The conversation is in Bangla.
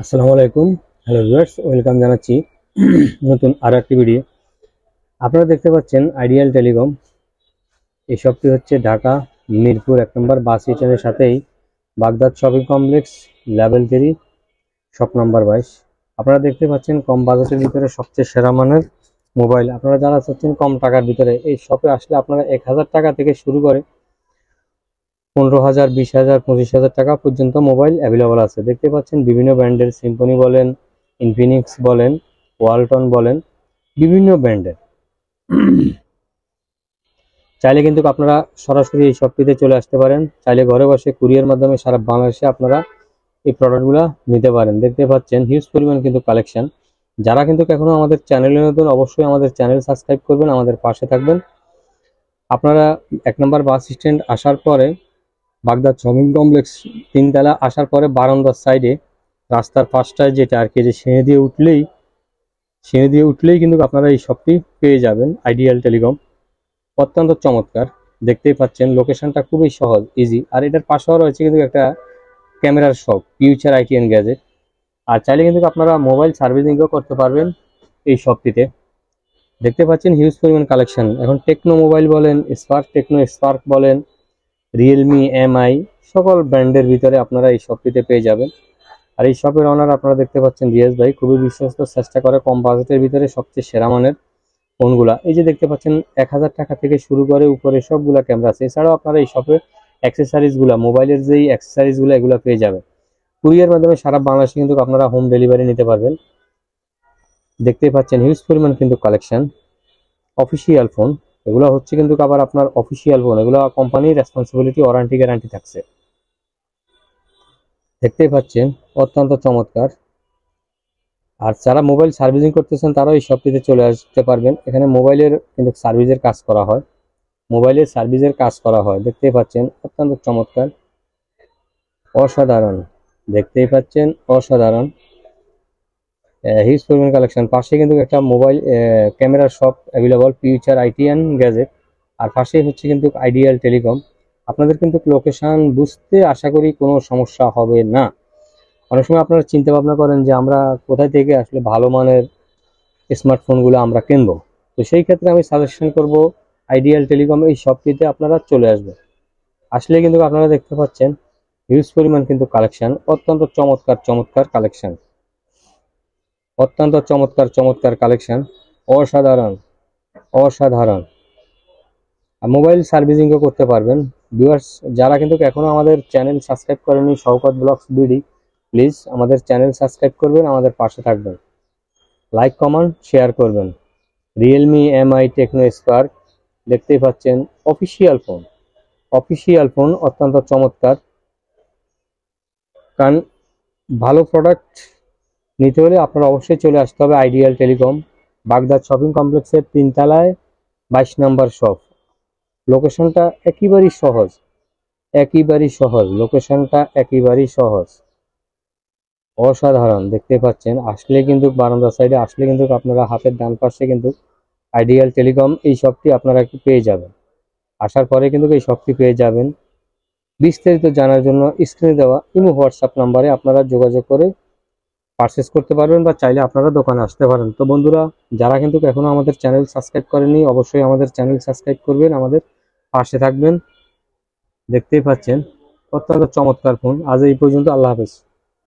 আসসালামু আলাইকুম। হ্যালো ভিউয়ার্স, ওয়েলকাম জানাচ্ছি নতুন আরো একটি ভিডিও। আপনারা দেখতে পাচ্ছেন আইডিয়াল টেলিকম। এই শপটি হচ্ছে ঢাকা মিরপুর 1 নম্বর বাস স্ট্যান্ডের সাথেই Baghdad shopping complex, level 3, shop number 22। আপনারা দেখতে পাচ্ছেন কম বাজেটের ভিতরে সবচেয়ে সেরা মানের মোবাইল। আপনারা যারা চাচ্ছেন কম টাকার ভিতরে, এই শপে আসলে আপনারা 1000 টাকা থেকে শুরু করে 15,000, 20,000, 25,000 টাকা পর্যন্ত মোবাইল অ্যাভেলেবল আছে। দেখতে পাচ্ছেন বিভিন্ন ব্র্যান্ডের, সিম্ফনি বলেন, ইনফিনিক্স বলেন, ওয়ালটন বলেন, বিভিন্ন ব্র্যান্ডের। চাইলে কিন্তু আপনারা সরাসরি এই শপটিতে চলে আসতে পারেন। চাইলে ঘরে বসে কুরিয়ার মাধ্যমে সারা বাংলাদেশে আপনারা এই প্রোডাক্টগুলো নিতে পারেন। দেখতে পাচ্ছেন হিউজ পরিমাণ কিন্তু কালেকশন। যারা কিন্তু এখনো আমাদের চ্যানেলে নতুন, অবশ্যই আমাদের চ্যানেল সাবস্ক্রাইব করবেন, আমাদের পাশে থাকবেন। আপনারা 1 নম্বর বাস স্ট্যান্ড আসার পরে বাগদাদ শপিং কমপ্লেক্স 3 তলা আসার পরে বারান্দার সাইডে রাস্তার পাশটায় যেটা আর কি, যে সিঁড়ি দিয়ে উঠলেই কিন্তু আপনারা এই শপটি পেয়ে যাবেন। আইডিয়াল টেলিকম অত্যন্ত চমৎকার, দেখতেই পাচ্ছেন লোকেশনটা খুবই সহজ, ইজি। আর এটার পাশেও রয়েছে কিন্তু একটা ক্যামেরার shop, Future IT and Gadget. আর চাইলে কিন্তু আপনারা মোবাইল সার্ভিসিংও করতে পারবেন এই শপটিতে। দেখতে পাচ্ছেন হিউজ পরিমাণ কালেকশন। এখন টেকনো মোবাইল বলেন, টেকনো স্পার্ক বলেন, রিয়েলমি, এমআই, সকল ব্র্যান্ডের ভিতরে আপনারা এই শপটিতে পেয়ে যাবেন। আর এই শপের ওনার আপনারা দেখতে পাচ্ছেন রিয়াজ ভাই, খুবই বিশ্বস্ত, চেষ্টা করে কম বাজেটের ভিতরে সবচেয়ে সেরা মানের ফোনগুলা। এই যে দেখতে পাচ্ছেন 1000 টাকা থেকে শুরু করে উপরে সবগুলা ক্যামেরা আছে। এছাড়াও আপনারা এই শপে অ্যাক্সেসরিজগুলা, মোবাইলের যেই অ্যাক্সেসরিজগুলো, এগুলো পেয়ে যাবেন। কুরিয়ার মাধ্যমে সারা বাংলাদেশে কিন্তু আপনারা হোম ডেলিভারি নিতে পারবেন। দেখতেই পাচ্ছেন হিউজ পরিমাণ কিন্তু কালেকশন। অফিসিয়াল ফোন এগুলো হচ্ছে কিন্তু আবার আপনার অফিসিয়াল ফোন, এগুলো কোম্পানির রেসপন্সিবিলিটি, ওয়ারেন্টি গ্যারান্টি থাকছে। দেখতেই পাচ্ছেন অত্যন্ত চমৎকার। আর যারা মোবাইল সার্ভিসিং করতেছেন তারাও এই শপটিতে চলে আসতে পারবেন। এখানে মোবাইলের কিন্তু সার্ভিসের কাজ করা হয়, দেখতেই পাচ্ছেন অত্যন্ত চমৎকার, অসাধারণ। দেখতেই পাচ্ছেন অসাধারণ, হিউজ পরিমাণ কালেকশন। পাশে কিন্তু একটা মোবাইল ক্যামেরার shop available, Future IT and Gadget. আর পাশেই হচ্ছে কিন্তু আইডিয়াল টেলিকম। আপনাদের কিন্তু লোকেশন বুঝতে আশা করি কোনো সমস্যা হবে না। অনেক সময় আপনারা চিন্তা ভাবনা করেন যে আমরা কোথায় থেকে আসলে ভালো মানের স্মার্টফোনগুলো আমরা কিনবো। তো সেই ক্ষেত্রে আমি সাজেশন করব আইডিয়াল টেলিকম এই শপটিতে আপনারা চলে আসবেন। আসলে কিন্তু আপনারা দেখতে পাচ্ছেন হিউজ পরিমাণ কিন্তু কালেকশন, অত্যন্ত চমৎকার কালেকশন, কালেকশন, অসাধারণ। আর মোবাইল সার্ভিসিংও করতে পারবেন। ভিউয়ার্স যারা কিন্তু এখনো আমাদের চ্যানেল সাবস্ক্রাইব করেনি, শওকত ব্লগস বিডি, প্লিজ আমাদের চ্যানেল সাবস্ক্রাইব করবেন, আমাদের পাশে থাকবেন, লাইক কমেন্ট শেয়ার করবেন। রিয়েলমি, এমআই, টেকনো স্পার্ক দেখতেই পাচ্ছেন অফিসিয়াল ফোন অত্যন্ত চমৎকার। কারণ ভালো প্রোডাক্ট নিতে হলে আপনারা অবশ্যই চলে আসতে হবে আইডিয়াল টেলিকম, বাগদাদ শপিং কমপ্লেক্সের 3 তলায় 22 নম্বর শপ। লোকেশনটা একেবারেই সহজ, অসাধারণ। দেখতে পাচ্ছেন আসলে কিন্তু বারান্দা সাইডে আসলে কিন্তু আপনারা হাতের ডান পাশে কিন্তু আইডিয়াল টেলিকম এই শপটি আপনারা পেয়ে যাবেন। আসার পরে কিন্তু এই শপটি পেয়ে যাবেন। বিস্তারিত জানার জন্য স্ক্রিনে দেওয়া ইমো, হোয়াটসঅ্যাপ নাম্বারে আপনারা যোগাযোগ করে পারচেস করতে পারবেন, বা চাইলে আপনারা দোকানে আসতে পারেন। তো বন্ধুরা যারা কিন্তু এখনো আমাদের চ্যানেল সাবস্ক্রাইব করেনি, অবশ্যই আমাদের চ্যানেল সাবস্ক্রাইব করবেন, আমাদের পাশে থাকবেন। দেখতেই পাচ্ছেন অত্যন্ত চমৎকার ফোন। আজ এই পর্যন্ত, আল্লাহ হাফেজ।